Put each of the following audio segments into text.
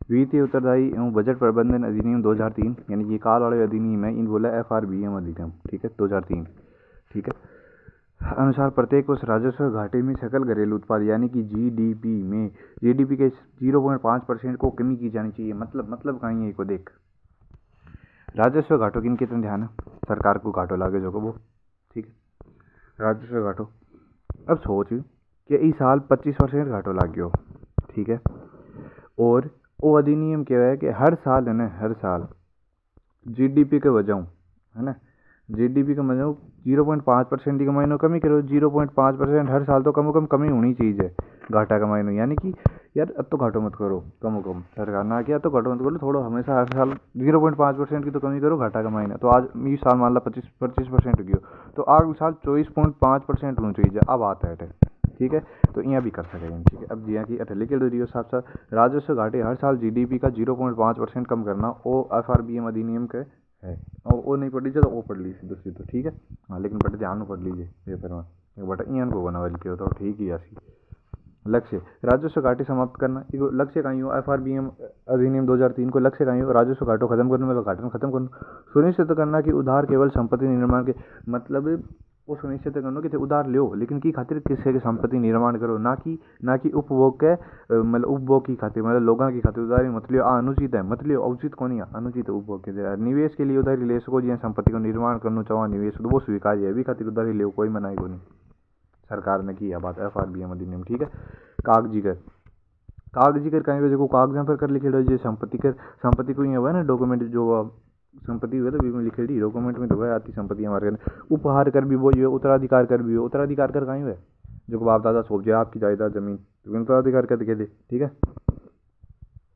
वित्तीय उत्तरदायी एवं बजट प्रबंधन अधिनियम 2003 यानी कि काल वाले अधिनियम है, इन बोला FRBM अधिनियम, ठीक है, 2003, ठीक है, अनुसार प्रत्येक वर्ष राजस्व घाटे में सकल घरेलू उत्पाद यानी कि जीडीपी के 0.5% को कमी की जानी चाहिए। मतलब कहीं है को देख, राजस्व घाटों किन कितने ध्यान है, सरकार को घाटो लागे जो को वो, ठीक है, राजस्व घाटो। अब सोच कि इस साल 25% घाटो लाग गयो, ठीक है, और वो अधिनियम क्या है कि हर साल है ना, हर साल जीडीपी के वजह है ना, जीडीपी का मतलब 0.5% की कमाई कमी करो, 0.5% हर साल तो कम से कम कमी होनी चाहिए घाटा कमाई नो, यानी कि यार अब तो घाटो मत करो, कम से कम सरकार ना किया तो घाटो मत करो, थोड़ा हमेशा हर साल 0.5% की तो कमी करो घाटा कमाई ना। तो आज इस साल मान ला 25% हो गया, तो अगले साल 24.5% होना चाहिए। अब आता है, ठीक है, तो यहाँ भी कर सके, ठीक है। अब जिया की अटली के डरियो साथ साथ राजस्व घाटे हर साल जीडीपी का 0.5% कम करना, वो FRBM अधिनियम के है, और वो नहीं पढ़ लीजिए तो वो पढ़ लीजिए दूसरी तो, ठीक है, हाँ, लेकिन बट ध्यान में पढ़ लीजिए पेपर में, बट इन को बना वाली के तो ठीक ही आसी। लक्ष्य राजस्व घाटे समाप्त करना, लक्ष्य कहीं हो FRBM अधिनियम 2003 को लक्ष्य कहीं हो राजस्व घाटों खत्म करने में, घाटन खत्म करना, सुनिश्चित करना कि उधार केवल संपत्ति निर्माण के मतलब वो सुनिश्चित करना कि उधार लो लेकिन की खातिर किसी की संपत्ति निर्माण करो, ना कि उपभोग के मतलब उपभोग की खातिर, मतलब लोगों की खातिर उधारी मत लियो, अनुचित है, मत लियो, उचित कौन है, अनुचित उपभोग के निवेश के लिए उधारी ले सको, जिन संपत्ति को निर्माण करना चाहो निवेश तो वो स्वीकार्य है, भी खातिर उधारी ले कोई मनाई को नहीं, सरकार ने की बात FRBM अधिनियम, ठीक है। कागजी कर कहीं जो कागजां पर कर लिखे जो संपत्ति को हुआ है ना डॉक्यूमेंट जो संपत्ति हुआ तो भी में लिखे डॉक्यूमेंट में तो वह आती संपत्ति हमारे उपहार कर भी वो है, उत्तराधिकार कर भी हो, उत्तराधिकार कर कहीं हुआ जो बाप दादा सौंप जाए आपकी जायदाद जमीन तो उत्तराधिकार कर दिखे दे, ठीक है,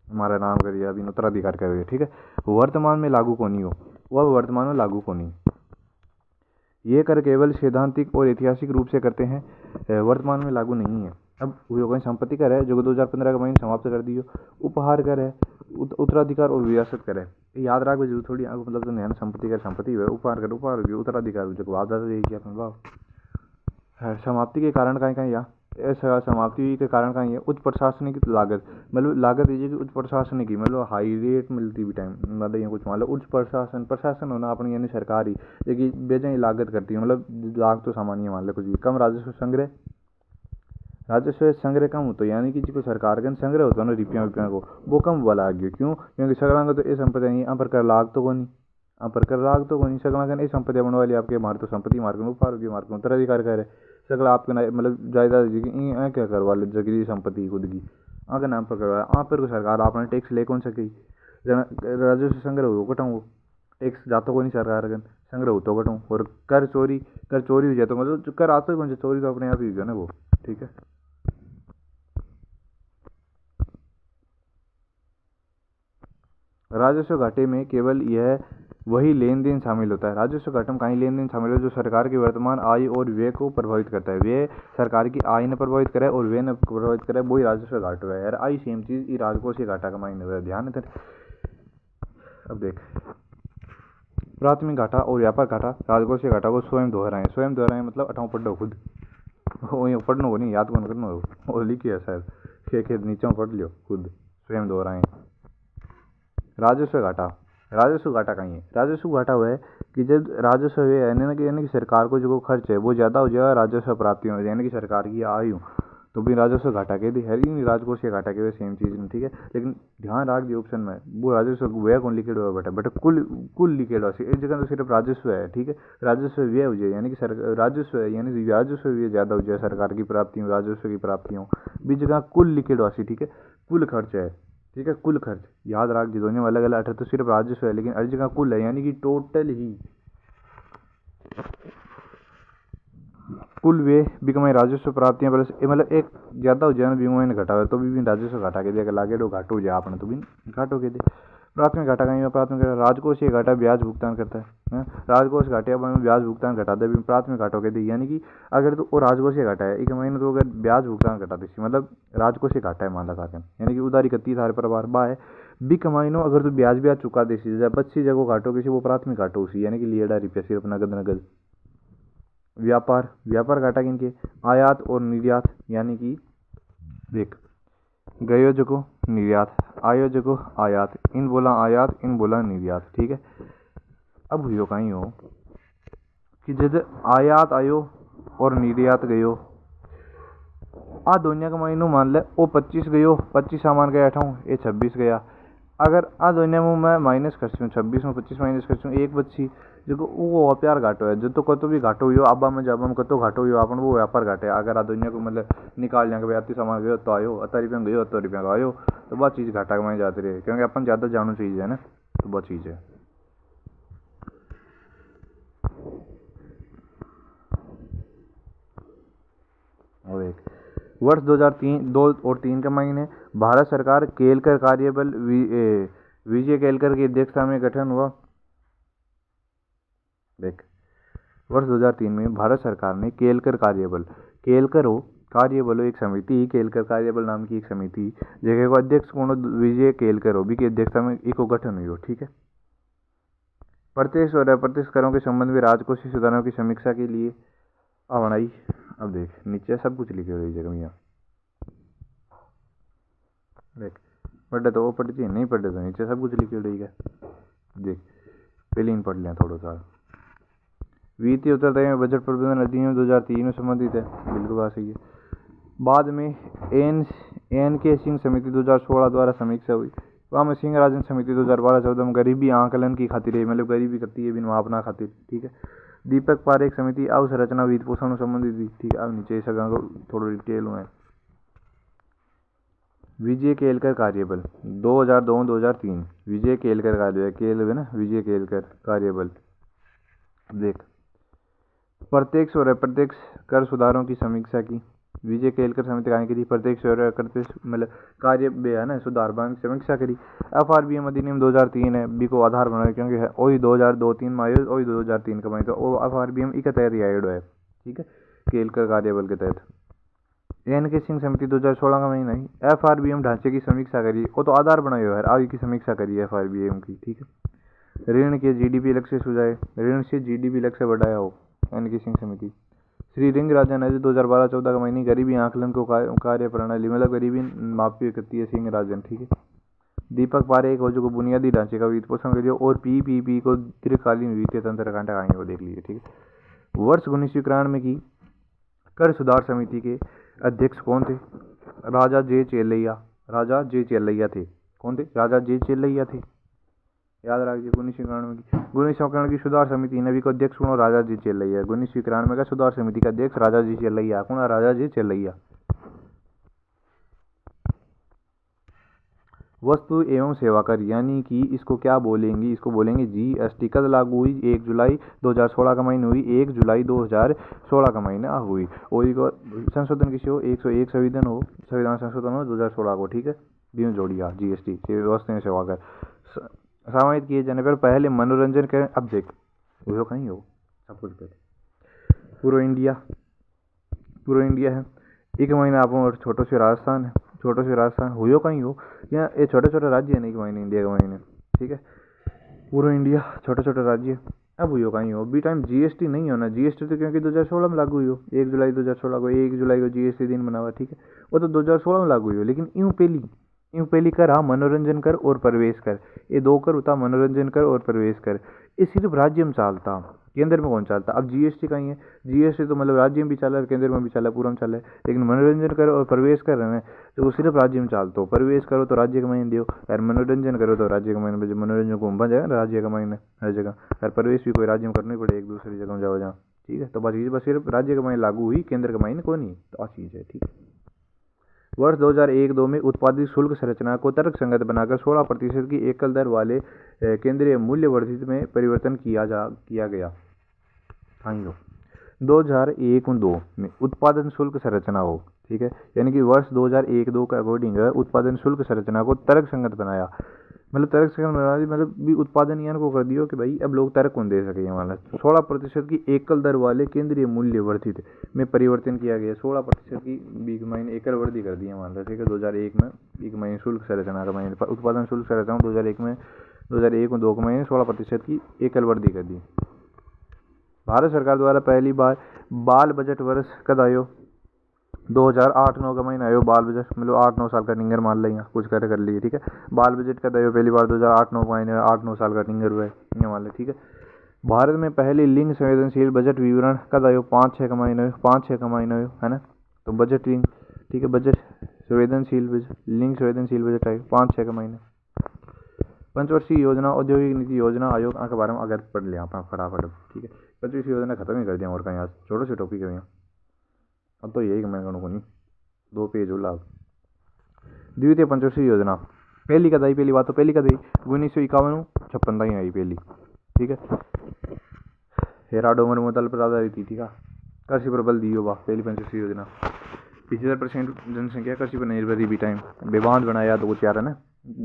हमारा नाम करिए अभी उत्तराधिकार करिए, ठीक है। वर्तमान में लागू को नहीं हो, वह वर्तमान में लागू को नहीं, ये कर केवल सैद्धांतिक और ऐतिहासिक रूप से करते हैं, वर्तमान में लागू नहीं है। अब कोई संपत्ति कर है जो 2015 का महीने समाप्त कर दियो, उपहार कर है, उत्तराधिकार और विरासत कर है, याद रख जो थोड़ी मतलब तो नया संपत्ति कर संपत्ति है, उपहार कर उपहार हो, उत्तराधिकार जो बाप दादा यही किया अपने बाप। समाप्ति के कारण कहीं या ऐसा समाप्ति के कारण कहीं है उच्च प्रशासनिक लागत, मतलब लागत दीजिए कि उच्च प्रशासनिक की मतलब हाई रेट मिलती भी टाइम मतलब ये कुछ मान लो उच्च प्रशासन होना अपनी यानी सरकारी लेकिन बेजाई लागत करती है, मतलब लाग तो सामान्य मान लो कुछ भी कम राजस्व संग्रह कम होता है, यानी कि जो सरकार का संग्रह होता है ना रुपया को वो कम वाला गया, क्यों, क्योंकि सगड़ा तो ये संपत्ति नहीं यहाँ पर कर लाग तो नहीं, यहाँ पर कर लाग तो नहीं, सगड़ा का संपत्ति बनने वाली आपके मार तो संपत्ति मार्ग में उपहार की मार्ग में उत्तराधिकार करे सगला आपके मतलब जायदाद क्या करवा ले जगह संपत्ति खुद की आगे नाम पर करवाया, आप पर सरकार आपने टैक्स ले कौन सकी, राजस्व संग्रह हो कटाऊँ टैक्स जाता को नहीं सरकार का संग्रह हो तो कटाऊँ, और कर चोरी हो जाए तो मतलब कर आता ही कौन सा, चोरी तो अपने आप ही गया ना वो, ठीक है। राजस्व घाटे में केवल यह वही लेन देन शामिल होता है, राजस्व घाटे में कहीं लेन देन शामिल है जो सरकार की वर्तमान आय और व्यय को प्रभावित करता है, व्यय सरकार की आय ने प्रभावित करे और व्यय ने प्रभावित करे, वही राजस्व घाटा है यार, आई सेम चीज ये राजकोषीय घाटा का मायने हुआ, ध्यान है। अब देख प्राथमिक घाटा और व्यापार घाटा राजकोषीय घाटा को स्वयं दोहराएं मतलब अठाऊ पढ़ो खुद पढ़ना को नहीं याद कौन करना वो लिखी है शायद खेत नीचे पढ़ लियो खुद, स्वयं दोहराएं। राजस्व घाटा कहीं है, राजस्व घाटा हुआ है कि जब राजस्व यानी कि सरकार को जो खर्च है वो ज़्यादा हो जाएगा, राजस्व प्राप्ति हो यानी कि सरकार की आय हो तो भी राजस्व घाटा के दी है नहीं, राजकोषीय घाटा के सेम चीज़ नहीं, ठीक है। लेकिन ध्यान रख दिए ऑप्शन में वो राजस्व व्यय कौन लिखेड हुआ बेटा कुल लिखेड हुआ एक जगह तो सिर्फ राजस्व है, ठीक है, राजस्व व्यय हो जाए यानी कि राजस्व है यानी राजस्व व्यय ज़्यादा हो जाए सरकार की प्राप्ति हो राजस्व की प्राप्ति हो, बीच जगह कुल लिखेड हुआ, ठीक है, कुल खर्च है, ठीक है, कुल खर्च याद रख दी, दोनों अलग अलग अर्थ तो सिर्फ राजस्व है लेकिन हर जगह कुल है यानी कि टोटल ही कुल वे बिकमाई राजस्व प्राप्तियां प्लस मतलब एक ज़्यादा हो जाए ना बीमा में घटा तो भी राजस्व घटा के देगा लागे दो घाटो हो जाए आपने तो भी घाटो के दे। प्राथमिक घाटा कहीं प्राथमिक राजकोषीय घाटा ब्याज भुगतान करता है, राजकोष घाटे में ब्याज भुगतान घटा दे प्राथमिक घाटों के दी, यानी कि अगर तो वो राजकोषीय घाटा है एक महीने तो अगर ब्याज भुगतान घटा दे मतलब राजकोषीय घाटा है मान ला साकन यानी कि उधारी करती सारे परिवार बा है बी कमाइनो अगर तो ब्याज चुका दे बच्ची जगह घाटो किसी वो प्राथमिक घाटो उसी यानी कि लिएडा रुपया सिर्फ नगद। व्यापार घाटा किनके आयात और निर्यात यानी कि देख गयो जो को निर्यात आयोजको आयात, इन बोला आयात, इन बोला निर्यात। ठीक है, अब हुयो कहीं हो कि जब आयात आयो और निर्यात गयो, आ दुनिया का महीनों मान ले वो 25 गयो, 25 सामान गया अठाऊँ, ये 26 गया। अगर आ दुनिया में मैं माइनस करती 26 में 25 माइनस करती एक बच्ची जो वो प्यार घाटो है, जो तो कतो भी घाटो हुई आबा में जब हम कतो घाटो हुई अपन वो व्यापार घाटे। अगर आ दुनिया को मतलब निकाल लेंगे भाई अति सामान गयो तो आयो, 80 रुपये गयो 80 रुपये का आयो, तो वह चीज़ घाटा कमाई जाती रही, क्योंकि अपन ज़्यादा जानू चीज़ है ना, तो वह चीज़ है। और एक वर्ष 2002 और 3 के महीने भारत सरकार केलकर कार्यबल विजय केलकर की अध्यक्षता में गठन हुआ। देख, वर्ष 2003 में भारत सरकार ने केलकर कार्यबल, केलकर हो कार्यबल एक समिति, केलकर कार्यबल नाम की एक समिति जगह को अध्यक्ष कौन विजय केलकर हो भी की अध्यक्षता में एक गठन हुई हो। ठीक है, प्रत्यक्ष और अप्रत्यक्ष करों के संबंध में राजकोषीय सुधारों की समीक्षा के लिए बनाई। अब देख नीचे सब कुछ लिखे हुए जगह यहाँ देख, पढ़े तो वो पढ़ती नहीं पढ़े तो नीचे सब कुछ लिखे हुए है। देख पहले इन पढ़ लें थोड़ा सा। वित्तीय उत्तरदायी में बजट प्रबंधन अधिनियम 2003 में संबंधित है, बिल्कुल बात सही है। बाद में एन के सिंह समिति 2016 द्वारा समीक्षा हुई, वहाँ में सिंह राजन समिति 2012-14 में गरीबी आंकलन की खातिर, मतलब गरीबी करती है बिन मापना खातिर। ठीक है, दीपक पारेख समिति अवसंरचना वित्त पोषण संबंधित थी। ठीक है, अब नीचे सगा को थोड़ा डिटेल हुआ है। विजय केलकर कार्यबल 2002-2003, विजय केलकर कार्यबल, केल है ना, विजय केलकर कार्यबल। देख, प्रत्यक्ष और अप्रत्यक्ष कर सुधारों की समीक्षा की, विजय केलकर समिति कहाँ की थी, प्रत्यक्ष और अप्रत्यक्ष मतलब कार्य है ना सुधार की समीक्षा करी। FRBM अधिनियम 2003 है, बी को आधार बनाया, क्योंकि वही 2002-3 में आयो, वही 2003 का बनी, तो वो FRBM इक तहत ही आयो है। ठीक है, केलकर कार्यबल के तहत। एन के सिंह समिति 2016 का महीना ही FRBM ढांचे की समीक्षा करी, वो तो आधार बनायो है, आगे की समीक्षा करी है FRBM की। ठीक है, ऋण के GDP लक्ष्य सुझाए, ऋण से GDP लक्ष्य बढ़ाया हो, एन के सिंह समिति। श्री रिंग राजन है 2012-14 का महीने गरीबी आंकलन को कार्य प्रणाली, मतलब गरीबी मापी करती है सिंह राजन। ठीक है, दीपक पारेख हो जो को बुनियादी ढांचे का वित्त पोषण करिए, और PPP को दीर्घकालीन वित्तीय तंत्र कांटा खाएंगे वो देख लीजिए। ठीक है, वर्ष 1991 में की कर सुधार समिति के अध्यक्ष कौन थे, राजा जे चेलैया, राजा जे चेलैया थे। कौन थे, राजा जे चेलैया थे, याद रखिए। 1991 की सुधार समिति ने भी को अध्यक्ष कौन, राजा जी चेलैया। 1991 का सुधार समिति का अध्यक्ष राजा जी चेलैया, कौन, राजा जी चेलैया। वस्तु एवं सेवा कर यानी कि इसको क्या बोलेंगे, इसको बोलेंगे GST। कब लागू हुई, 1 जुलाई 2016 का महीने हुई, 1 जुलाई 2016 का महीना हुई। वही को संशोधन किसी हो 101 संविधान संशोधन हो 2016 को। ठीक है, दिनों जोड़िया GST वस्तु एवं सेवा कर समाहित किए जाने पर पहले मनोरंजन करें। अब देख वो कहीं हो सब कुछ कर पूरा इंडिया है, एक महीना आप छोटो से राजस्थान है, छोटो से राजस्थान हुई कहीं हो या ये छोटे छोटे राज्य है नहीं कि महीने इंडिया के महीने। ठीक है, पूरा इंडिया छोटे छोटे राज्य। अब हुई कहीं हो बी टाइम GST नहीं होना, GST तो क्योंकि 2016 में लागू हुई हो, 1 जुलाई 2016 को, 1 जुलाई को GST दिन बना हुआ। ठीक है, वो तो 2016 में लागू हुई हो, लेकिन यूँ पहली कर हाँ मनोरंजन कर और प्रवेश कर, ये 2 कर होता, मनोरंजन कर और प्रवेश कर। ये सिर्फ राज्य में चलता, केंद्र में कौन चलता। अब GST कहीं है, GST तो मतलब राज्य में भी चला है, केंद्र में भी चला है, पूरा में चला है, लेकिन मनोरंजन कर और प्रवेश कर रहे हैं तो वो सिर्फ राज्य में चलता हो। प्रवेश करो तो राज्य का महीने दियो, और मनोरंजन करो तो राज्य का महीने, मनोरंजन घूम जाएगा राज्य का महीने हर जगह, और प्रवेश भी कोई राज्य में करना ही पड़े, एक दूसरी जगह में जाओ जहाँ। ठीक है, तो बस सिर्फ राज्य का महीने लागू हुई, केंद्र का महीने कोई नहीं, तो आ चीज़ है। ठीक है, वर्ष 2001-2 में उत्पादित शुल्क संरचना को तर्कसंगत बनाकर 16% की एकल दर वाले केंद्रीय मूल्य वर्धित में परिवर्तन किया गया। 2001-2 में उत्पादन शुल्क संरचना हो। ठीक है, यानी कि वर्ष 2001-2 के अकॉर्डिंग उत्पादन शुल्क संरचना को तर्कसंगत बनाया, मतलब तर्कसंगत बनाया मतलब भी उत्पादन यान को कर दियो कि भाई अब लोग तर्क कौन दे सके, मतलब 16% की एकल दर वाले केंद्रीय मूल्य वर्धित में परिवर्तन किया गया। 16% की 20 महीने एकल वृद्धि कर दी है, मान लो। ठीक है, 2001 में 1 महीने शुल्क संरचना का महीने उत्पादन शुल्क संरचना 2001-2 के महीने 16% की एकल वृद्धि कर दी। भारत सरकार द्वारा पहली बार बाल बजट वर्ष कद आयो, 2008-9 का महीना आयो बाल बजट, मतलब 8-9 साल का टिंगर मान लेंगे, कुछ कर लिए, ठीक है। बाल बजट का दयो पहली बार 2008-9 महीने 8-9 साल का टिंगर हुआ है, ये मान ले, ठीक है। भारत में पहली लिंग संवेदनशील बजट विवरण कद आयो 5-6 का महीना, 5-6 का महीना है ना। तो बजट लिंग, ठीक है, बजट संवेदनशील लिंग संवेदनशील बजट आयो 5-6 का महीना। पंचवर्षीय योजना औद्योगिक नीति योजना आयोग के बारे में अगर पढ़ लिया अपना फटाफट, ठीक है। पंचवर्षीय योजना खत्म ही कर दिया और कहीं आज छोटे से टॉपिक है यहाँ, अब तो यही मैं कहूँ नहीं 2 पेज हो लाभ। द्वितीय पंचवर्षीय योजना पहली कद आई, पहली बात तो पहली कद आई 1951-56 तक आई पहली, ठीक है। हेरा डोमर मुतल पर आधारित थी, ठीक है। कृषि पर बल दियो वाह पहली पंचवर्षीय योजना। 75% जनसंख्या कृषि पर निर्भर थी, टाइम विबांध बनाया 2-4 है ना,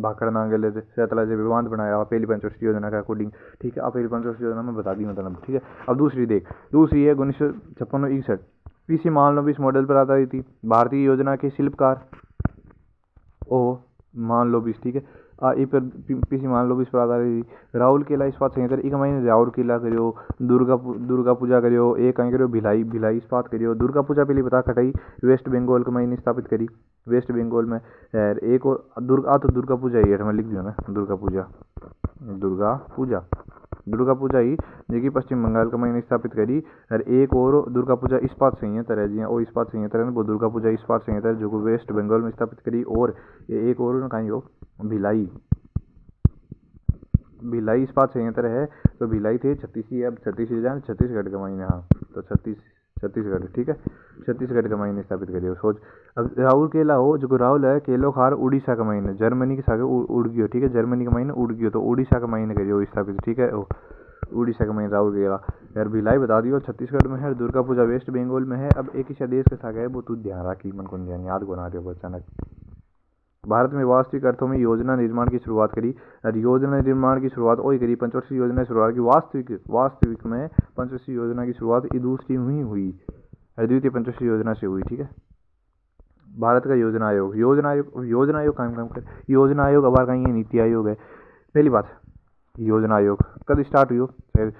भाखड़ नांगल सैतला से विबांध बनाया पहली पंचवर्षीय योजना का अकॉर्डिंग, ठीक है। अब पहली पंचवर्षीय योजना में बता दी मतलब, ठीक है। अब दूसरी देख, दूसरी है 1956-61 पीसी महालनोबिस मॉडल पर आधारित थी। भारतीय योजना के शिल्पकार ओ महालनोबिस, ठीक है। पीसी महालनोबिस पर आधारित थी। राहुल केला इस्पात संयंत्र एक महीने राहुल केला करियो, दुर्गा पूजा करियो, एक कहीं करियो भिलाई इस्पात करियो। दुर्गा पूजा पहले बता खटाई वेस्ट बंगाल के महीने स्थापित करी, वेस्ट बंगाल में। एक और दुर्गा पूजा ही है, मैं लिख दिया ना, दुर्गा पूजा ही जो पश्चिम बंगाल का महीने स्थापित करी। और एक और दुर्गा पूजा इस्पात संयंत्र है, जी वो इस्पात संयंत्र है वो दुर्गा पूजा इस्पात संयंत्र है जो वेस्ट बंगाल में स्थापित करी। और एक और कहीं हो भिलाई इस्पात संयंत्र है, तो भिलाई थे छत्तीसगढ़ का महीने, हाँ तो छत्तीसगढ़, ठीक है, छत्तीसगढ़ का महीने स्थापित करिए सोच। अब राहुल केला हो जो राहुल है केलो खार उड़ीसा का महीने, जर्मनी के सागे उड़ गयो, ठीक है, जर्मनी का महीने उड़ गयो, तो उड़ीसा का महीने करिए स्थापित, ठीक है। उड़ीसा का महीने राहुल केला। यार भिलाई बता दियो छत्तीसगढ़ में है, दुर्गा पूजा वेस्ट बंगाल में है। अब एक ही देश के सागे है वो तू ध्यान रखी, मन को ध्यान याद को ना रहे अचानक। भारत में वास्तविक अर्थों में योजना निर्माण की शुरुआत करी, और योजना निर्माण की शुरुआत वही करी पंचवर्षीय योजना की शुरुआत की। वास्तविक में पंचवर्षीय योजना की शुरुआत दूसरी हुई द्वितीय पंचवर्षीय योजना से हुई, ठीक है। भारत का योजना आयोग काम कर योजना आयोग अब कहीं नीति आयोग है। पहली बात योजना आयोग कब स्टार्ट हुई हो, शायद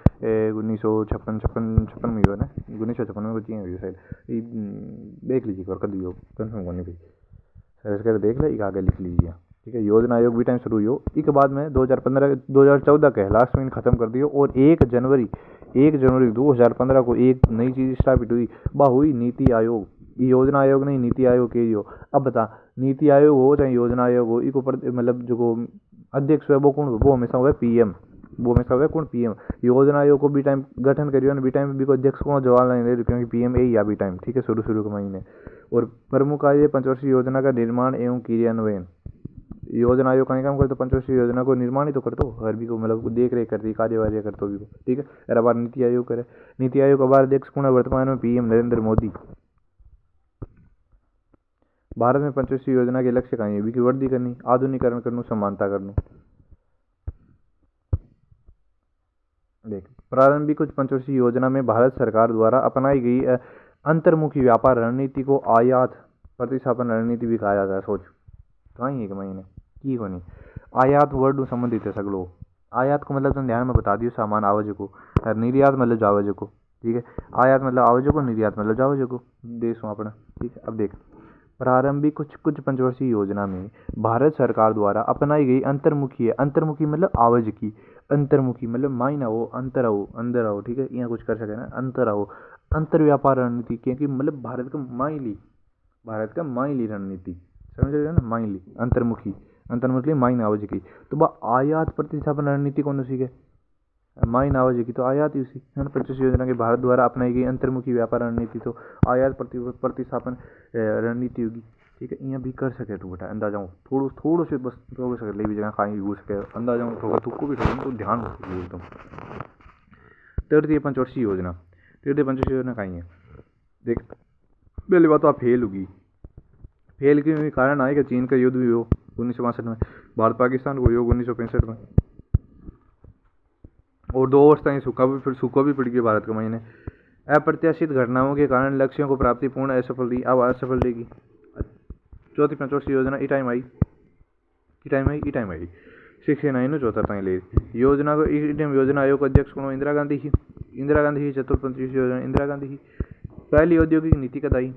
1956 में हुआ ना, 1956 में कुछ हुई शायद, देख लीजिए कब हुई हो, कन्फर्म करनी भाई सर्च कर देख ले, आगे लिख लीजिए, ठीक है। योजना आयोग भी टाइम शुरू हुई हो, इसके बाद में 2014 के लास्ट में खत्म कर दियो। और 1 जनवरी 2015 को एक नई चीज स्थापित हुई, वह हुई नीति आयोग। योजना आयोग नहीं नीति आयोग के हो। अब बता नीति आयोग हो चाहे योजना आयोग हो, इको मतलब जो अध्यक्ष है वो कौन, वो हमेशा हुआ पीएम, वो हमेशा हुआ कौन पीएम। योजना आयोग को भी टाइम गठन करियो ना, बी टाइम भी को अध्यक्ष कौन जवाहरलाल नेहरू, क्योंकि पीएम यही या बी टाइम, ठीक है, शुरू के महीने। और प्रमुख कार्य पंचवर्षीय योजना का निर्माण एवं क्रियान्वयन। योजना आयोग का काम करते पंचवर्षीय योजना को निर्माण ही तो करते हर भी को, मतलब देख रेख करती कार्यवाही करते भी को, ठीक है। और अब नीति आयोग करे, नीति आयोग का बार अध्यक्ष कौन है वर्तमान में, पीएम नरेंद्र मोदी। भारत में पंचवर्षीय योजना के लक्ष्य कहीं है, वृद्धि करनी, आधुनिकीकरण करना, समानता करना। देख प्रारंभिक कुछ पंचवर्षीय योजना में भारत सरकार द्वारा अपनाई गई अंतर्मुखी व्यापार रणनीति को आयात प्रतिस्थापन रणनीति भी कहा जाता है। सोच कहीं एक महीने की को नहीं, आयात वर्ड संबंधित है सगलो। आयात को मतलब तुम ध्यान में बता दियो सामान आवश्यक को, और निर्यात मतलब जावश्यक को, ठीक है। आयात मतलब आवश्यक को, निर्यात मतलब जावश्यक को, देश हो अपना, ठीक है। अब देख प्रारंभिक कुछ पंचवर्षीय योजना में भारत सरकार द्वारा अपनाई गई अंतर्मुखी मतलब आवश्यकी, अंतर्मुखी मतलब मायना हो, अंदर आओ, ठीक है, यहाँ कुछ कर सके ना, अंतर आओ, अंतर व्यापार रणनीति, क्योंकि मतलब भारत का माइली रणनीति, समझ रहे हो ना, माइली अंतर्मुखी माइन आवश्यकी। तो वह आयात प्रतिस्थापन रणनीति कौन सी है, माइन आवश्यकी, तो आयात उसी है ना। पंचवर्षीय योजना के भारत द्वारा अपनाई गई अंतर्मुखी व्यापार रणनीति तो आयात प्रतिस्थापन रणनीति होगी, ठीक है। यहाँ भी कर सके तू बेटा अंदाजा हो, थोड़ो से बस हो सके ले भी जगह खाई घूस सके अंदाजा हो, थोड़ा तुक्को भी थोड़ा तो ध्यान हो सके एकदम। तृतीय पंचवर्षीय योजना कहीं है, देख पहली बात तो आप फेल होगी, फेल के कारण आए कि चीन का युद्ध भी हो 1962 में, भारत पाकिस्तान को योग 1965 में, और 2 वर्ष तक सूखा भी पड़ गया भारत के महीने। अप्रत्याशित घटनाओं के कारण लक्ष्यों को प्राप्ति पूर्ण असफल रही, अब असफल रहेगी। चौथी पंचवर्षीय योजना ई टाइम आई 69 चौथा तक ले योजना को योजना आयोग का अध्यक्ष कौन, इंदिरा गांधी ही। चतुर्थ पंचवर्षीय योजना इंदिरा गांधी ही। पहली औद्योगिक नीति कद आई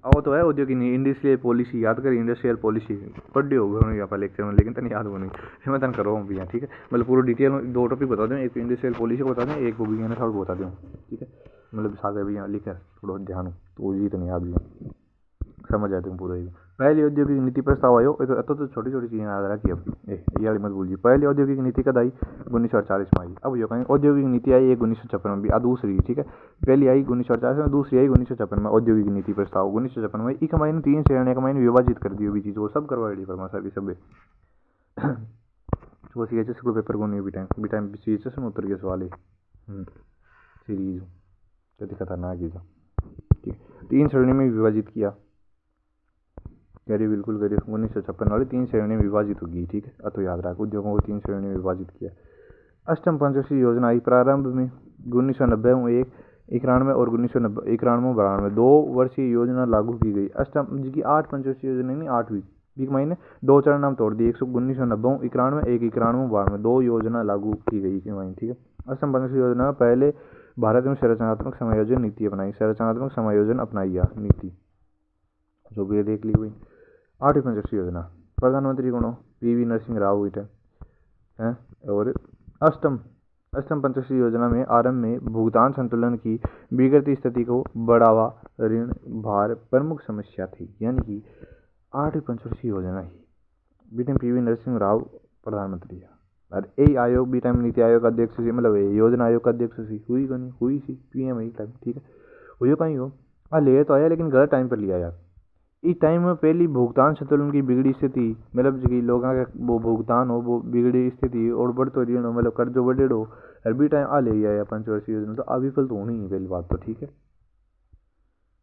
वो तो है औद्योगिक इंडस्ट्रियल पॉलिसी याद करी, इंडस्ट्रियल पॉलिसी पढ़ी होगी यहाँ पर लेक्चर में, लेकिन तन याद होनी मैं तन करो भी हैं, ठीक है। मतलब पूरा डिटेल में 2 टॉपिक बता दूँ, एक इंडस्ट्रियल पॉलिसी को बता दें, एक वो भी है थोड़ा बता दूँ, ठीक है। मतलब सागर भी यहाँ लिखा थोड़ा ध्यान हो तो जी तो नहीं याद भी है, समझ आते हैं पूरा ही। पहली औद्योगिक नीति प्रस्ताव आयो तो छोटी छोटी चीज़ें याद रखी अब ये वाली मत भूलिए। पहली औद्योगिक नीति कद आई 1948 में आई। अब यो कहेंगे औद्योगिक नीति आई एक 1956 में भी, दूसरी, ठीक है। पहली आई 1948 में, दूसरी आई 1956 में औद्योगिक नीति प्रस्ताव 1956 में। एक महीने 3 श्रेणी का महीने विभाजित कर दियो भी चीज़ वो सब करवाई फरमा सभी सब वो सी एच एस को पेपर को नहीं भी टाइम सी एच एस में उतर गया सवाल सीरीज कभी खतरनाक ही था, ठीक है। 3 श्रेणी में विभाजित किया, करिए बिल्कुल करिए। 1956 वाली 3 श्रेणी में विभाजित होगी, ठीक है। तो याद रख उद्योगों को 3 श्रेणी में विभाजित किया। अष्टम पंचवर्षीय योजना आई प्रारंभ में 1990 में 91 और 1991 में 2 वर्षीय योजना लागू की गई। अष्टम जी की 8 पंचवर्षीय योजना नहीं 8वीं बीक महीने 2 चरण नाम तोड़ दिए, 1990 91 एक 91 92 2 योजना लागू की गई, ठीक है। अष्टम पंचवर्षीय योजना में पहले भारत में संरचनात्मक समायोजन नीति अपनाई, संरचनात्मक समायोजन अपनाई नीति जो भी देख ली हुई। 8वीं पंचवर्षीय योजना प्रधानमंत्री कौन हो, पीवी नरसिंह राव हुई है। और अष्टम पंचवर्षीय योजना में आरंभ में भुगतान संतुलन की बिगड़ती स्थिति को बढ़ावा ऋण भार प्रमुख समस्या थी, यानी कि 8वीं पंचवर्षीय योजना ही बी टाइम पीवी नरसिंह राव प्रधानमंत्री है। और ए आयोग बी टाइम नीति आयोग का अध्यक्ष सी, मतलब योजना आयोग का अध्यक्ष सी हुई को नहीं हुई सी पीएम ही टाइम, ठीक है। हुई कहीं हो ले तो आया लेकिन गलत टाइम पर लिया यार। इस टाइम में पहली भुगतान संतुलन की बिगड़ी स्थिति, मतलब कि लोगों का वो भुगतान हो वो बिगड़ी स्थिति और बढ़तो ऋण हो, मतलब कर्ज बढ़े हो, और भी टाइम ले आया पंचवर्षीय योजना, तो अविफल तो होनी ही पहली बात तो, ठीक है।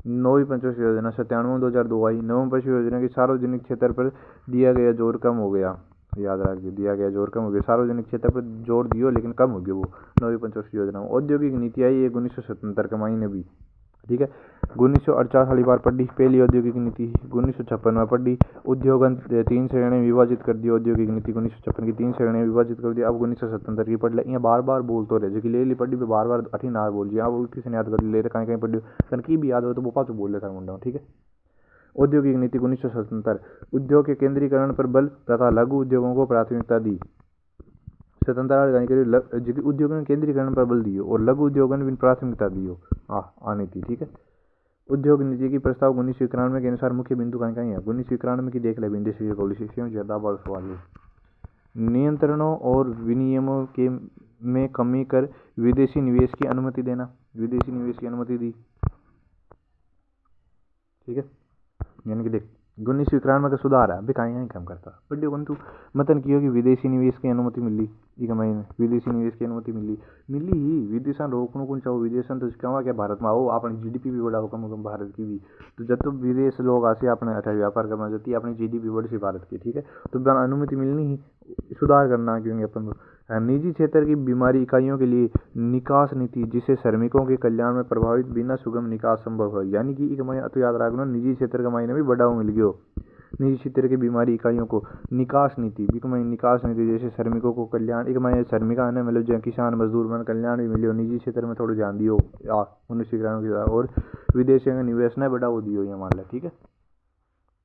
9वीं पंचवर्षीय योजना 97 2002 आई। 9वीं पंचवर्षीय योजना के सार्वजनिक क्षेत्र पर दिया गया जोर कम हो गया, याद रखिए दिया गया जोर कम हो गया, सार्वजनिक क्षेत्र पर जोर दियो लेकिन कम हो गया वो 9वीं पंचवर्षीय योजना में। औद्योगिक नीति आई 1977 के महीने भी, ठीक है। 1948 वाली बार पढ़ी पहली औद्योगिक नीति, 1956 में पढ़ी उद्योगन 3 श्रेणी में विभाजित कर दिया, औद्योगिक नीति 1956 की 3 श्रेणी में विभाजित कर दिया। अब 1977 की पढ़ ले, यहाँ बार बार बोल तो रहे जो कि ले ली पढ़ी बार बार अठी ना बोल दिया, अब किसी ने याद कर ले कहीं कहीं पढ़ी सन की भी याद हो तो वो पाँच बोल लेता मुंडा, ठीक है। औद्योगिक नीति 1977 उद्योग के केंद्रीकरण पर बल तथा लघु उद्योगों को प्राथमिकता दी। स्वतंत्रता उद्योगों के केंद्रीकरण पर बल दियो और लघु उद्योगों ने प्राथमिकता दियो आनी थी, ठीक है। उद्योग नीति की प्रस्ताव 1991 के अनुसार मुख्य बिंदु कहीं कहीं है। 1991 की देख ले इंडस्ट्रियल पॉलिसी से ज्यादा बड़ा सवाल है। नियंत्रणों और विनियमों के में कमी कर विदेशी निवेश की अनुमति देना, विदेशी निवेश की अनुमति दी, ठीक है। यानी कि देख 1991 का सुधार है अभी कहीं कम करता बट परंतु मतन की होगी विदेशी निवेश की अनुमति मिली, एक महीने विदेशी निवेश की अनुमति मिली ही। विदेशा रोकने को चाहो विदेशन तो कमा क्या भारत में आओ अपनी जीडीपी भी बढ़ा हो कम भारत की भी, तो जब तो विदेश लोग आसे अपने अठा व्यापार करना जाती है अपनी जीडीपी बढ़ी सी भारत की, ठीक है। तो अनुमति मिलनी ही सुधार करना क्योंकि अपन निजी क्षेत्र की बीमारी इकाइयों के लिए निकास नीति जिससे श्रमिकों के कल्याण में प्रभावित बिना सुगम निकास संभव है। यानी कि एक महीने तो याद रखना निजी क्षेत्र का महीने भी बढ़ावा मिल गया निजी क्षेत्र की बीमारी इकाइयों को निकास नीति निकास नीति जैसे श्रमिकों को कल्याण एक महीने श्रमिका ने मतलब जो किसान मजदूर में कल्याण भी मिलियो निजी क्षेत्र में थोड़ा ध्यान दियो 1991 और विदेशी का निवेश ने बढ़ावा दियो ये मान लो, ठीक है।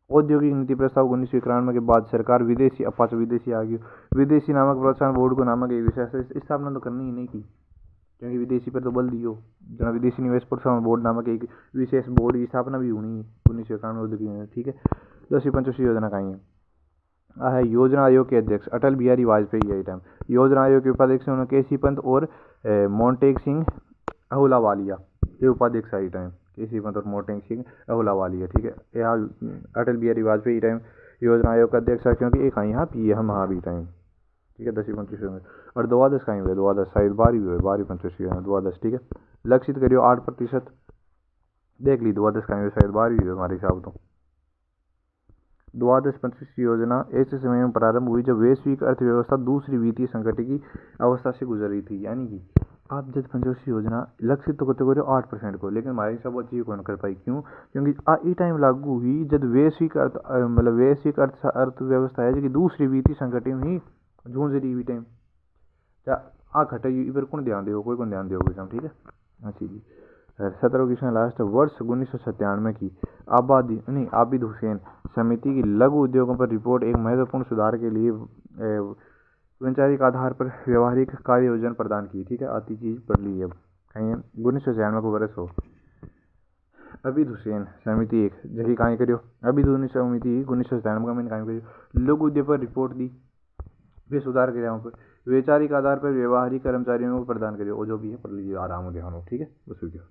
औद्योगिक नीति प्रस्ताव 1991 के बाद सरकार विदेशी अपाच विदेशी आ गई विदेशी नामक प्रोत्साहन बोर्ड को नामक एक विशेष स्थापना तो करनी ही नहीं की क्योंकि विदेशी पर तो बल दियो जना विदेशी निवेश प्रोत्साहन बोर्ड नामक एक विशेष बोर्ड की स्थापना भी होनी 1991 औद्योगिक, ठीक है। 10वीं पंचवर्षीय योजना कहीं है योजना आयोग के अध्यक्ष अटल बिहारी वाजपेयी है टाइम। योजना आयोग के उपाध्यक्ष केसी पंत और मोंटेक सिंह अहलूवालिया ये उपाध्यक्ष है टाइम केसी पंत और मोंटेक सिंह अहलूवालिया, ठीक है। यहाँ अटल बिहारी वाजपेयी टाइम योजना आयोग का अध्यक्ष है क्योंकि एक यहाँ पी हम हाँ भी टाइम, ठीक है। 10वीं पंचवर्षीय में और 12 कहीं हुए 12 शायद 12वीं पंचवर्षीय में 12, ठीक है। लक्षित करियो 8% देख ली 12 कहीं हुए शायद 12वीं हुए हमारे हिसाब तो। 12 पंचवर्षीय योजना ऐसे समय में प्रारंभ हुई जब वैश्विक अर्थव्यवस्था दूसरी वित्तीय संकट की अवस्था से गुजर रही थी। यानी कि आप जब पंचवर्षीय योजना लक्षित तो करते 8% को लेकिन हमारे हिसाब अचीव कौन कर पाई क्यों क्योंकि ये टाइम लागू हुई जब वैश्विक अर्थव्यवस्था है जो दूसरी वित्तीय संकट में ही जूझ रही हुई टाइम आ घटाई इस पर कौन ध्यान दे कोई कौन ध्यान दे, ठीक है। अच्छा जी 17 क्वेश्चन लास्ट। वर्ष 1997 की आबिद हुसैन समिति की लघु उद्योगों पर रिपोर्ट एक महत्वपूर्ण सुधार के लिए वैचारिक आधार पर व्यवहारिक कार्य योजना प्रदान की। ठीक है, आती चीज पढ़ ली। अब कहीं 1996 को बरस हो। अबिद हुसैन समिति एक जगह कहीं करियो। अबिद हुसैन समिति 1997 का मैंने कहीं करियो लघु उद्योग पर रिपोर्ट दी, वे सुधार के यहाँ पर वैचारिक आधार पर व्यवहारिक कर्मचारियों को प्रदान करियो। वो जो भी है पढ़ लीजिए, आराम हो ध्यान हो। ठीक है, बस हो गया।